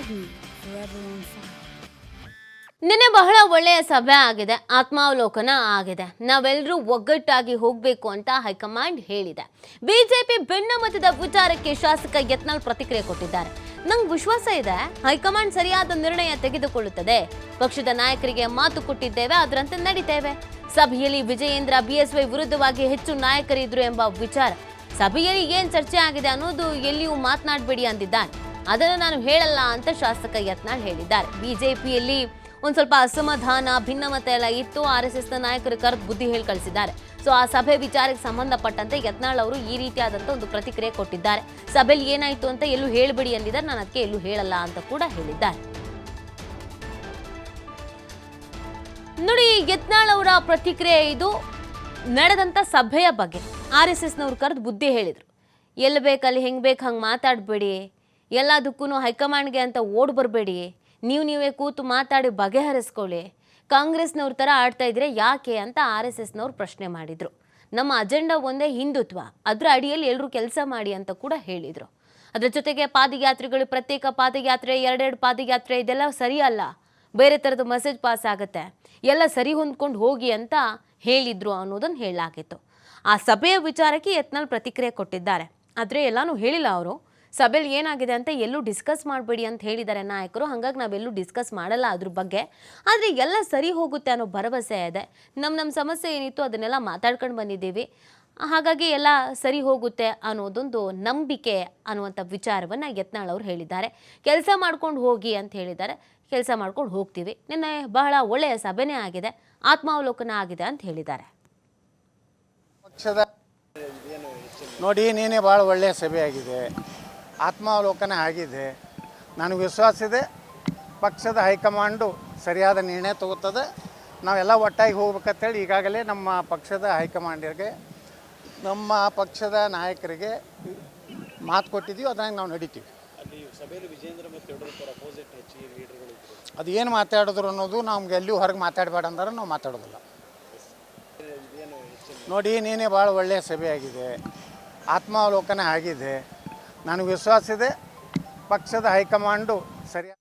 me forever on fire. ನಿನ್ನೆ ಬಹಳ ಒಳ್ಳೆಯ ಸಭೆ ಆಗಿದೆ, ಆತ್ಮಾವಲೋಕನ ಆಗಿದೆ. ನಾವೆಲ್ಲರೂ ಒಗ್ಗಟ್ಟಾಗಿ ಹೋಗಬೇಕು ಅಂತ ಹೈಕಮಾಂಡ್ ಹೇಳಿದೆ. ಬಿಜೆಪಿ ಭಿನ್ನಮತದ ವಿಚಾರಕ್ಕೆ ಶಾಸಕ ಯತ್ನಾಳ್ ಪ್ರತಿಕ್ರಿಯೆ ಕೊಟ್ಟಿದ್ದಾರೆ. ನಂಗೆ ವಿಶ್ವಾಸ ಇದೆ, ಹೈಕಮಾಂಡ್ ಸರಿಯಾದ ನಿರ್ಣಯ ತೆಗೆದುಕೊಳ್ಳುತ್ತದೆ. ಪಕ್ಷದ ನಾಯಕರಿಗೆ ಮಾತು ಕೊಟ್ಟಿದ್ದೇವೆ, ಅದರಂತೆ ನಡೀತೇವೆ. ಸಭೆಯಲ್ಲಿ ವಿಜಯೇಂದ್ರ ಬಿಎಸ್ವೈ ವಿರುದ್ಧವಾಗಿ ಹೆಚ್ಚು ನಾಯಕರಿದ್ರು ಎಂಬ ವಿಚಾರ, ಸಭೆಯಲ್ಲಿ ಏನ್ ಚರ್ಚೆ ಆಗಿದೆ ಅನ್ನೋದು ಎಲ್ಲಿಯೂ ಮಾತನಾಡಬೇಡಿ ಅಂದಿದ್ದಾರೆ. ಅದನ್ನು ನಾನು ಹೇಳಲ್ಲ ಅಂತ ಶಾಸಕ ಯತ್ನಾಳ್ ಹೇಳಿದ್ದಾರೆ. ಬಿಜೆಪಿಯಲ್ಲಿ ಒಂದು ಸ್ವಲ್ಪ ಅಸಮಾಧಾನ, ಭಿನ್ನಮತ ಎಲ್ಲ ಇತ್ತು. RSSನ ನಾಯಕರು ಕರೆದು ಬುದ್ಧಿ ಹೇಳಿ ಕಳಿಸಿದ್ದಾರೆ. ಸೊ ಆ ಸಭೆ ವಿಚಾರಕ್ಕೆ ಸಂಬಂಧಪಟ್ಟಂತೆ ಯತ್ನಾಳ್ ಅವರು ಈ ರೀತಿಯಾದಂಥ ಒಂದು ಪ್ರತಿಕ್ರಿಯೆ ಕೊಟ್ಟಿದ್ದಾರೆ. ಸಭೆಯಲ್ಲಿ ಏನಾಯ್ತು ಅಂತ ಎಲ್ಲೂ ಹೇಳಬೇಡಿ ಅಂದಿದ್ದಾರೆ, ನಾನು ಅದಕ್ಕೆ ಎಲ್ಲೂ ಹೇಳಲ್ಲ ಅಂತ ಕೂಡ ಹೇಳಿದ್ದಾರೆ. ನೋಡಿ, ಯತ್ನಾಳ್ ಅವರ ಪ್ರತಿಕ್ರಿಯೆ ಇದು. ನಡೆದಂಥ ಸಭೆಯ ಬಗ್ಗೆ RSSನವ್ರು ಕರೆದು ಬುದ್ಧಿ ಹೇಳಿದರು. ಎಲ್ಲಿ ಬೇಕಲ್ಲಿ ಹೆಂಗೆ ಬೇಕು ಹಂಗೆ ಮಾತಾಡಬೇಡಿ, ಎಲ್ಲದಕ್ಕೂ ಹೈಕಮಾಂಡ್ಗೆ ಅಂತ ಓಡ್ ಬರಬೇಡಿ, ನೀವೇ ಕೂತು ಮಾತಾಡಿ ಬಗೆಹರಿಸ್ಕೊಳ್ಳಿ, ಕಾಂಗ್ರೆಸ್ನವ್ರ ಥರ ಆಡ್ತಾ ಇದ್ರೆ ಯಾಕೆ ಅಂತ RSSನವ್ರು ಪ್ರಶ್ನೆ ಮಾಡಿದರು. ನಮ್ಮ ಅಜೆಂಡಾ ಒಂದೇ ಹಿಂದುತ್ವ, ಅದರ ಅಡಿಯಲ್ಲಿ ಎಲ್ಲರೂ ಕೆಲಸ ಮಾಡಿ ಅಂತ ಕೂಡ ಹೇಳಿದರು. ಅದರ ಜೊತೆಗೆ ಪಾದಯಾತ್ರೆಗಳು, ಪ್ರತ್ಯೇಕ ಪಾದಯಾತ್ರೆ, ಎರಡೆರಡು ಪಾದಯಾತ್ರೆ, ಇದೆಲ್ಲ ಸರಿಯಲ್ಲ, ಬೇರೆ ಥರದ ಮೆಸೇಜ್ ಪಾಸ್ ಆಗುತ್ತೆ, ಎಲ್ಲ ಸರಿ ಹೊಂದ್ಕೊಂಡು ಹೋಗಿ ಅಂತ ಹೇಳಿದ್ರು ಅನ್ನೋದನ್ನು ಹೇಳಲಾಗಿತ್ತು. ಆ ಸಭೆಯ ವಿಚಾರಕ್ಕೆ ಯತ್ನಾಳ್ ಪ್ರತಿಕ್ರಿಯೆ ಕೊಟ್ಟಿದ್ದಾರೆ. ಆದರೆ ಎಲ್ಲನೂ ಹೇಳಿಲ್ಲ ಅವರು. ಸಭೆಯಲ್ಲಿ ಏನಾಗಿದೆ ಅಂತ ಎಲ್ಲೂ ಡಿಸ್ಕಸ್ ಮಾಡಬೇಡಿ ಅಂತ ಹೇಳಿದ್ದಾರೆ ನಾಯಕರು. ಹಾಗಾಗಿ ನಾವೆಲ್ಲೂ ಡಿಸ್ಕಸ್ ಮಾಡಲ್ಲ ಅದ್ರ ಬಗ್ಗೆ. ಆದರೆ ಎಲ್ಲ ಸರಿ ಹೋಗುತ್ತೆ ಅನ್ನೋ ಭರವಸೆ ಇದೆ. ನಮ್ಮ ಸಮಸ್ಯೆ ಏನಿತ್ತು ಅದನ್ನೆಲ್ಲ ಮಾತಾಡ್ಕೊಂಡು ಬಂದಿದ್ದೀವಿ, ಹಾಗಾಗಿ ಎಲ್ಲ ಸರಿ ಹೋಗುತ್ತೆ ಅನ್ನೋದೊಂದು ನಂಬಿಕೆ ಅನ್ನುವಂಥ ವಿಚಾರವನ್ನು ಯತ್ನಾಳ್ ಅವರು ಹೇಳಿದ್ದಾರೆ. ಕೆಲಸ ಮಾಡ್ಕೊಂಡು ಹೋಗಿ ಅಂತ ಹೇಳಿದ್ದಾರೆ. ಕೆಲಸ ಮಾಡ್ಕೊಂಡು ಹೋಗ್ತೀವಿ. ನಿನ್ನೆ ಬಹಳ ಒಳ್ಳೆಯ ಸಭೆನೇ ಆಗಿದೆ, ಆತ್ಮಾವಲೋಕನ ಆಗಿದೆ ಅಂತ ಹೇಳಿದ್ದಾರೆ. ಪಕ್ಷದ ನೋಡಿ, ನೀನೇ ಭಾಳ ಒಳ್ಳೆಯ ಸಭೆ ಆಗಿದೆ, ಆತ್ಮಾವಲೋಕನ ಆಗಿದೆ. ನನಗೆ ವಿಶ್ವಾಸ ಇದೆ, ಪಕ್ಷದ ಹೈಕಮಾಂಡು ಸರಿಯಾದ ನಿರ್ಣಯ ತಗೋತದೆ. ನಾವೆಲ್ಲ ಒಟ್ಟಾಗಿ ಹೋಗ್ಬೇಕಂತೇಳಿ ಈಗಾಗಲೇ ನಮ್ಮ ಪಕ್ಷದ ಹೈಕಮಾಂಡರಿಗೆ, ನಮ್ಮ ಪಕ್ಷದ ನಾಯಕರಿಗೆ ಮಾತು ಕೊಟ್ಟಿದ್ದೀವಿ. ಅದ್ರಾಗ ನಾವು ನಡೀತೀವಿ. ಅದು ಏನು ಮಾತಾಡಿದ್ರು ಅನ್ನೋದು ನಮ್ಗೆ ಎಲ್ಲಿಯೂ ಹೊರಗೆ ಮಾತಾಡಬೇಡ ಅಂದ್ರೆ ನಾವು ಮಾತಾಡೋದಿಲ್ಲ. ನೋಡಿ, ನೀನೇ ಭಾಳ ಒಳ್ಳೆಯ ಸಭೆ ಆಗಿದೆ, ಆತ್ಮಾವಲೋಕನ ಆಗಿದೆ. ನನಗೆ ವಿಶ್ವಾಸ ಇದೆ, ಪಕ್ಷದ ಹೈಕಮಾಂಡು ಸರಿಯಾದ